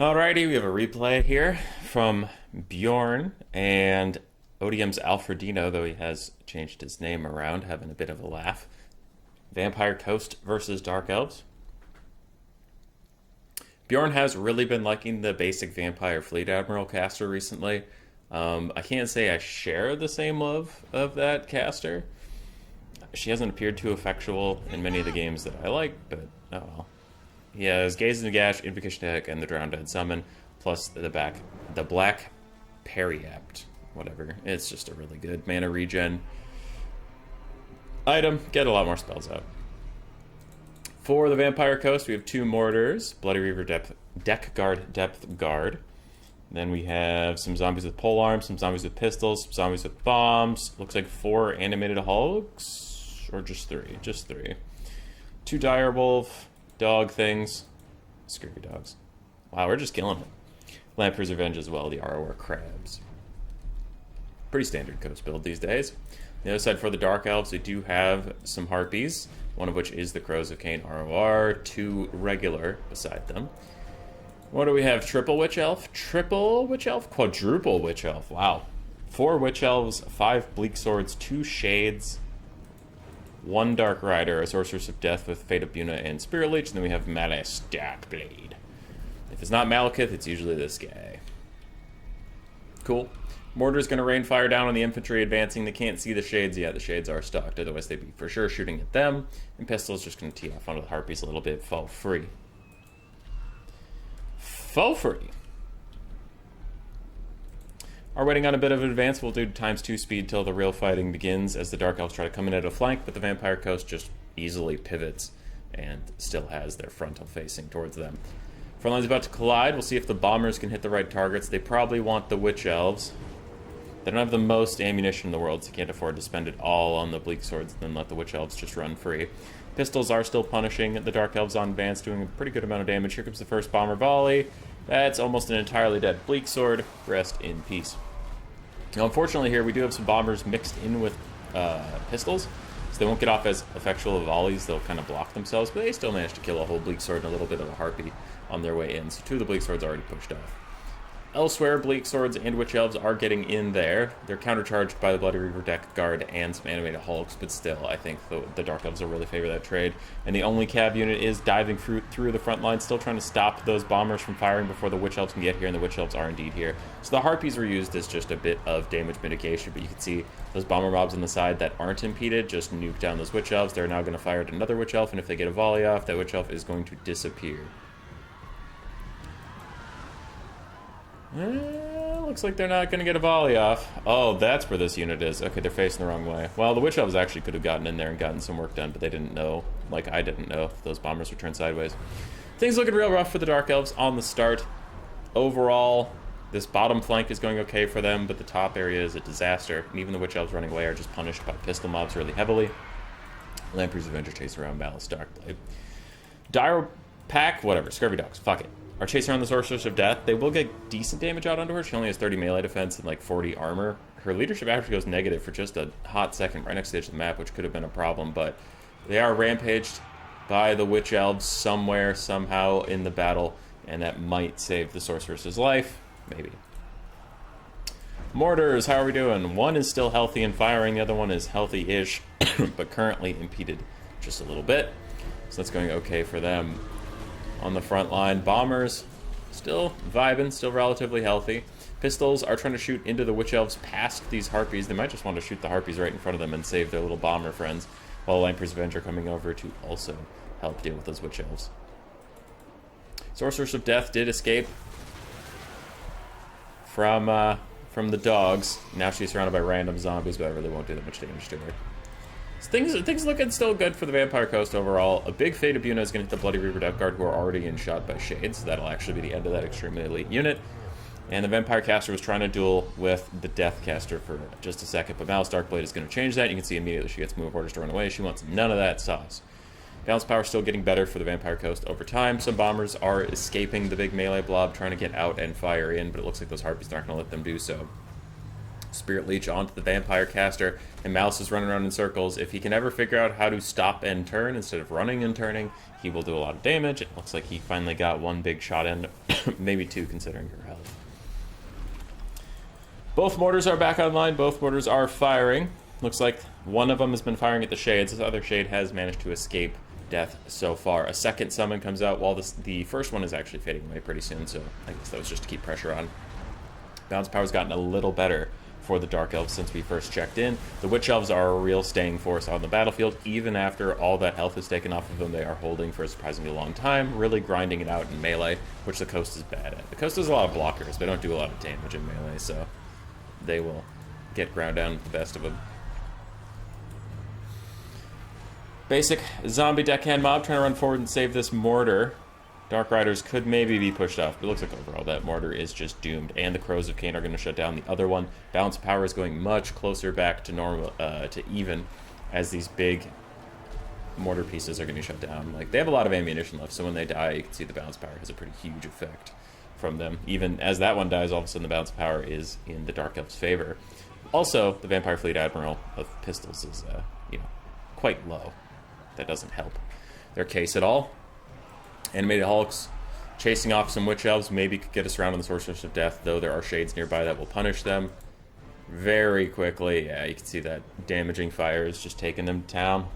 Alrighty, we have a replay here from Bjorn and ODM's Alfredino, though he has changed his name around, having a bit of a laugh. Vampire Coast versus Dark Elves. Bjorn has really been liking the basic Vampire Fleet Admiral caster recently. I can't say I share the same love of that caster. She hasn't appeared too effectual in many of the games that I like, but oh well. He has Gaze and Nagash, Invocation Deck, and the Drowned Dead Summon, plus the Black Periapt, whatever. It's just a really good mana regen item. Get a lot more spells out. For the Vampire Coast, we have 2 Mortars, Bloody Reaver Deck Guard, Depth Guard. Then we have some zombies with polearms, some zombies with pistols, some zombies with bombs. Looks like 4 animated hulks, or just 3? Just 3. 2 direwolf dog things. Scurvy dogs. Wow, we're just killing it. Lamprey's Revenge as well, the Arrower crabs. Pretty standard coast build these days. The other side for the Dark Elves, we do have some harpies, one of which is the Crows of Cain ROR, 2 regular beside them. What do we have? Triple Witch Elf, Triple Witch Elf, Quadruple Witch Elf, wow. 4 Witch Elves, 5 Bleak Swords, 2 Shades, 1 Dark Rider, a Sorceress of Death with Fate of Buna and Spirit Leech, and then we have Malice Darkblade. If it's not Malekith, it's usually this guy. Cool. Mortar's going to rain fire down on the infantry advancing. They can't see the Shades yet. The Shades are stocked, otherwise they'd be for sure shooting at them. And Pistol's just going to tee off onto the Harpies a little bit. Fall free. Fall free. Are waiting on a bit of an advance. We'll do ×2 speed till the real fighting begins as the Dark Elves try to come in at a flank, but the Vampire Coast just easily pivots and still has their frontal facing towards them. Front line's about to collide. We'll see if the Bombers can hit the right targets. They probably want the Witch Elves. They don't have the most ammunition in the world, so you can't afford to spend it all on the Bleak Swords and then let the Witch Elves just run free. Pistols are still punishing the Dark Elves on advance, doing a pretty good amount of damage. Here comes the first Bomber Volley. That's almost an entirely dead Bleak Sword. Rest in peace. Now, unfortunately here, we do have some Bombers mixed in with Pistols, so they won't get off as effectual volleys. They'll kind of block themselves, but they still manage to kill a whole Bleak Sword and a little bit of a Harpy on their way in. So 2 of the Bleak Swords already pushed off. Elsewhere, Bleak Swords and Witch Elves are getting in there. They're countercharged by the Bloody Reaver Deck Guard and some animated hulks, but still, I think the Dark Elves will really favor that trade. And the only cab unit is diving through the front line, still trying to stop those Bombers from firing before the Witch Elves can get here, and the Witch Elves are indeed here. So the Harpies were used as just a bit of damage mitigation, but you can see those Bomber mobs on the side that aren't impeded just nuke down those Witch Elves. They're now going to fire at another Witch Elf, and if they get a volley off, that Witch Elf is going to disappear. Looks like they're not going to get a volley off. Oh, that's where this unit is. Okay, they're facing the wrong way. Well, the Witch Elves actually could have gotten in there and gotten some work done, but they didn't know, like I didn't know, if those Bombers would turn sideways. Things looking real rough for the Dark Elves on the start. Overall, this bottom flank is going okay for them, but the top area is a disaster, and even the Witch Elves running away are just punished by pistol mobs really heavily. Lamprey's Avenger chasing around Malice Darkblade. Dire Pack, whatever, Scurvy Dogs, fuck it. Are chasing around the Sorceress of Death. They will get decent damage out onto her. She only has 30 melee defense and like 40 armor. Her leadership actually goes negative for just a hot second right next to the edge of the map, which could have been a problem, but they are rampaged by the Witch Elves somewhere, somehow in the battle, and that might save the Sorceress's life. Maybe. Mortars, how are we doing? One is still healthy and firing, the other one is healthy-ish, but currently impeded just a little bit. So that's going okay for them. On the front line, Bombers still vibing, still relatively healthy. Pistols are trying to shoot into the Witch Elves past these Harpies. They might just want to shoot the Harpies right in front of them and save their little Bomber friends, while Lamprey's Avenger coming over to also help deal with those Witch Elves. Sorceress of Death did escape from the dogs. Now she's surrounded by random zombies, but I really won't do that much damage to her. So things looking still good for the Vampire Coast overall. A big Fate of Buna is going to hit the Bloody Reaver Death Guard, who are already in shot by Shades. So that'll actually be the end of that extremely elite unit. And the Vampire Caster was trying to duel with the Death Caster for just a second, but Malice Darkblade is going to change that. You can see immediately she gets move orders to run away. She wants none of that sauce. Balance power still getting better for the Vampire Coast over time. Some Bombers are escaping the big melee blob, trying to get out and fire in, but it looks like those Harpies aren't going to let them do so. Spirit Leech onto the Vampire Caster, and Malice is running around in circles. If he can ever figure out how to stop and turn instead of running and turning, he will do a lot of damage. It looks like he finally got one big shot in, maybe two considering her health. Both mortars are back online. Both mortars are firing. Looks like one of them has been firing at the Shades. This other Shade has managed to escape death so far. A second summon comes out while the first one is actually fading away pretty soon, so I guess that was just to keep pressure on. Bounce power's gotten a little better for the Dark Elves since we first checked in. The Witch Elves are a real staying force on the battlefield. Even after all that health is taken off of them, they are holding for a surprisingly long time, really grinding it out in melee, which the Coast is bad at. The Coast does a lot of blockers. They don't do a lot of damage in melee, so they will get ground down with the best of them. Basic zombie deckhand mob trying to run forward and save this mortar. Dark Riders could maybe be pushed off, but it looks like overall that mortar is just doomed, and the Crows of Cain are going to shut down the other one. Balance power is going much closer back to normal, to even, as these big mortar pieces are going to shut down. Like, they have a lot of ammunition left, so when they die, you can see the balance power has a pretty huge effect from them. Even as that one dies, all of a sudden the balance power is in the Dark Elf's favor. Also, the Vampire Fleet Admiral of Pistols is, quite low. That doesn't help their case at all. Animated Hulks chasing off some Witch Elves maybe could get us around on the Sorceress of Death, though there are Shades nearby that will punish them very quickly. Yeah, you can see that damaging fire is just taking them to town.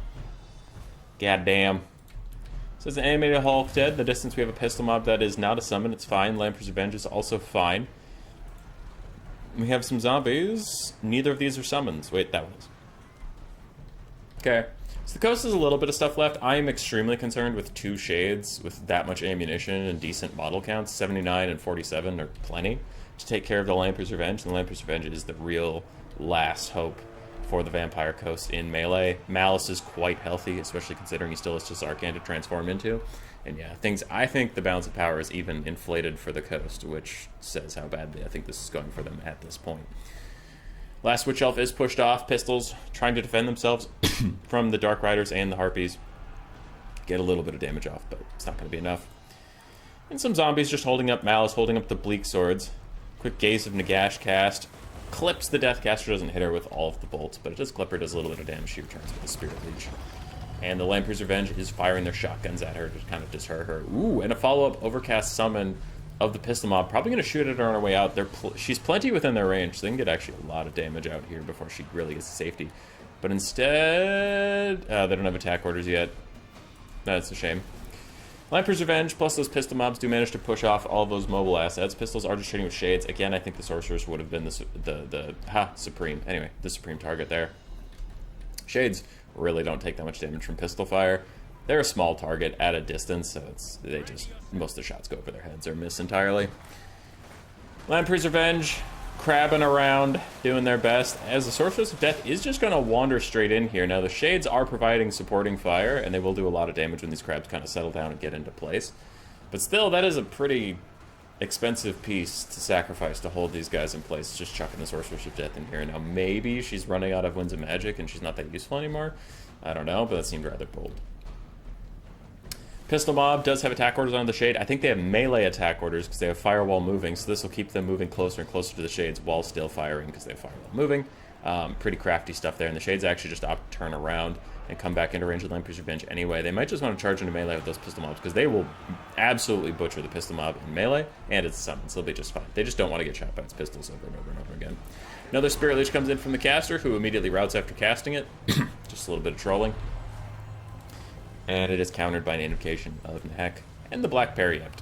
Goddamn. So as an Animated Hulk dead, in the distance we have a Pistol Mob that is not a summon, it's fine. Lamper's Revenge is also fine. We have some zombies. Neither of these are summons. Wait, that one is. Okay. So the Coast has a little bit of stuff left. I am extremely concerned with two Shades with that much ammunition and decent model counts. 79 and 47 are plenty to take care of the Lamper's Revenge. And the Lamper's Revenge is the real last hope for the Vampire Coast in melee. Malice is quite healthy, especially considering he still has just Arcan to transform into. And yeah, I think the balance of power is even inflated for the Coast, which says how badly I think this is going for them at this point. Last Witch Elf is pushed off. Pistols trying to defend themselves from the Dark Riders and the Harpies. Get a little bit of damage off, but it's not going to be enough. And some zombies just holding up Malice, holding up the Bleak Swords. Quick Gaze of Nagash cast. Clips the Deathcaster, doesn't hit her with all of the bolts, but it does clip her, does a little bit of damage. She returns with the Spirit Leech. And the Lamper's Revenge is firing their shotguns at her to kind of deter her. Ooh, and a follow-up Overcast summon of the Pistol Mob. Probably going to shoot at her on her way out. She's plenty within their range, so they can get actually a lot of damage out here before she really gets to safety. But instead, they don't have attack orders yet. That's a shame. Lamper's Revenge plus those Pistol Mobs do manage to push off all of those mobile assets. Pistols are just trading with Shades. Again, I think the Sorceress would have been the Supreme. Anyway, the Supreme target there. Shades really don't take that much damage from pistol fire. They're a small target at a distance, so most of the shots go over their heads or miss entirely. Lamper's Revenge, crabbing around, doing their best, as the Sorceress of Death is just going to wander straight in here. Now, the Shades are providing supporting fire, and they will do a lot of damage when these crabs kind of settle down and get into place. But still, that is a pretty expensive piece to sacrifice to hold these guys in place, just chucking the Sorceress of Death in here. Now, maybe she's running out of Winds of Magic and she's not that useful anymore. I don't know, but that seemed rather bold. Pistol Mob does have attack orders on the Shade. I think they have melee attack orders because they have Firewall moving, so this will keep them moving closer and closer to the Shades while still firing because they have Firewall moving. Pretty crafty stuff there, and the Shades actually just opt to turn around and come back into range with Lamper's Revenge anyway. They might just want to charge into melee with those Pistol Mobs because they will absolutely butcher the Pistol Mob in melee, and it's a summon, so they'll be just fine. They just don't want to get shot by its pistols over and over and over again. Another Spirit Leech comes in from the caster, who immediately routes after casting it. Just a little bit of trolling. And it is countered by an invocation of Heck and the Black Periapt.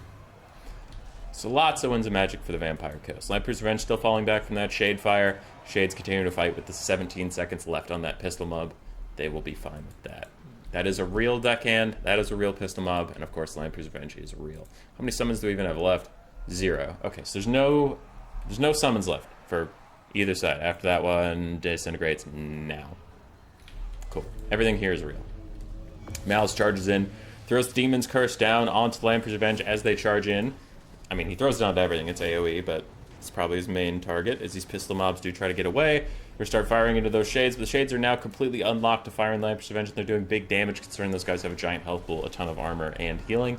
So lots of Winds of Magic for the Vampire Coast. Lamper's Revenge still falling back from that Shade Fire. Shades continue to fight with the 17 seconds left on that Pistol Mob. They will be fine with that. That is a real deckhand. That is a real Pistol Mob. And of course, Lamper's Revenge is real. How many summons do we even have left? 0. Okay, so there's no summons left for either side. After that one disintegrates now. Cool. Everything here is real. Malice charges in, throws the Demon's Curse down onto Lamper's Revenge as they charge in. I mean, he throws it onto everything. It's AoE, but it's probably his main target as these Pistol Mobs do try to get away. They start firing into those Shades, but the Shades are now completely unlocked to fire in Lamper's Revenge, and they're doing big damage considering those guys have a giant health pool, a ton of armor, and healing.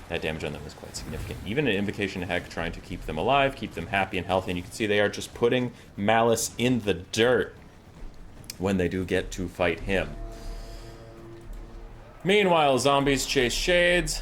that damage on them is quite significant. Even an Invocation Heck trying to keep them alive, keep them happy and healthy, and you can see they are just putting Malice in the dirt when they do get to fight him. Meanwhile, zombies chase Shades.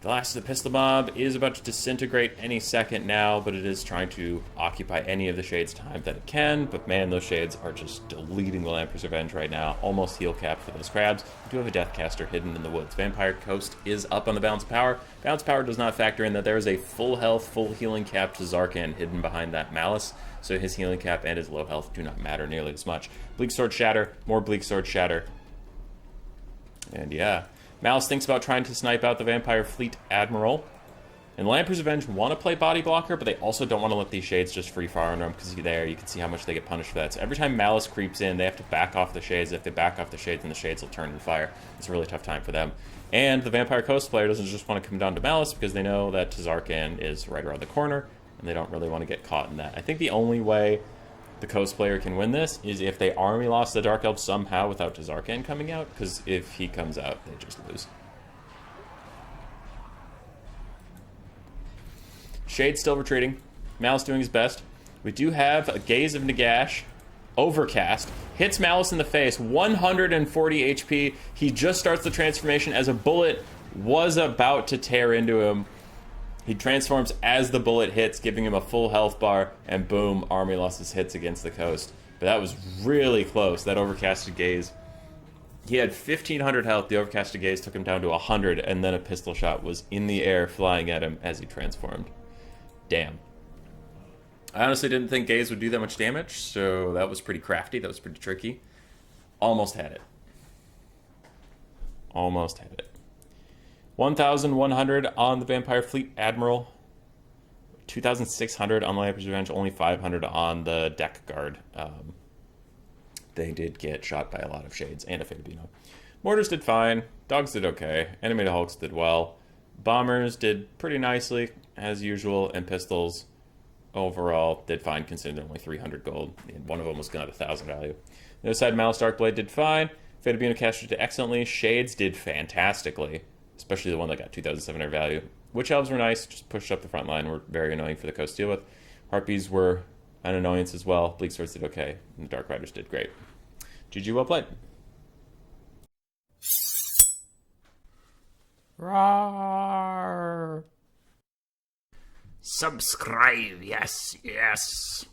The last of the pistol mob is about to disintegrate any second now, but it is trying to occupy any of the Shades' time that it can. But man, those Shades are just deleting the Lamper's Revenge right now. Almost heal cap for those crabs. We do have a Deathcaster hidden in the woods. Vampire Coast is up on the Balance of Power. Balance of Power does not factor in that there is a full health, full healing cap to Zarkan hidden behind that Malice. So his healing cap and his low health do not matter nearly as much. Bleak Sword Shatter, more Bleak Sword Shatter. And yeah, Malice thinks about trying to snipe out the Vampire Fleet Admiral. And Lamper's Revenge want to play Body Blocker, but they also don't want to let these Shades just free fire on them, because there you can see how much they get punished for that. So every time Malice creeps in, they have to back off the Shades. If they back off the Shades, then the Shades will turn and fire. It's a really tough time for them. And the Vampire Coast player doesn't just want to come down to Malice, because they know that Tazarkan is right around the corner, and they don't really want to get caught in that. I think the only way the Coast player can win this is if they army lost the Dark Elf somehow without Tazarkan coming out, because if he comes out, they just lose. Shade still retreating. Malice doing his best. We do have a Gaze of Nagash. Overcast. Hits Malice in the face. 140 HP. He just starts the transformation as a bullet was about to tear into him. He transforms as the bullet hits, giving him a full health bar, and boom, army losses hits against the Coast. But that was really close, that Overcasted Gaze. He had 1,500 health, the Overcasted Gaze took him down to 100, and then a pistol shot was in the air flying at him as he transformed. Damn. I honestly didn't think Gaze would do that much damage, so that was pretty crafty, that was pretty tricky. Almost had it. Almost had it. 1,100 on the Vampire Fleet Admiral. 2,600 on the Lamper's Revenge, only 500 on the Deck Guard. They did get shot by a lot of Shades and a Fabino. Mortars did fine. Dogs did okay. Animated Hulks did well. Bombers did pretty nicely, as usual. And Pistols, overall, did fine, considering they're only 300 gold. One of them was got 1,000 value. The other side, Malice Darkblade did fine. Fabino casted did excellently. Shades did fantastically, especially the one that got 2,700 value. Witch Elves were nice, just pushed up the front line, were very annoying for the Coast to deal with. Harpies were an annoyance as well. Bleak Swords did okay, and the Dark Riders did great. GG, well played. Roar! Subscribe, yes, yes.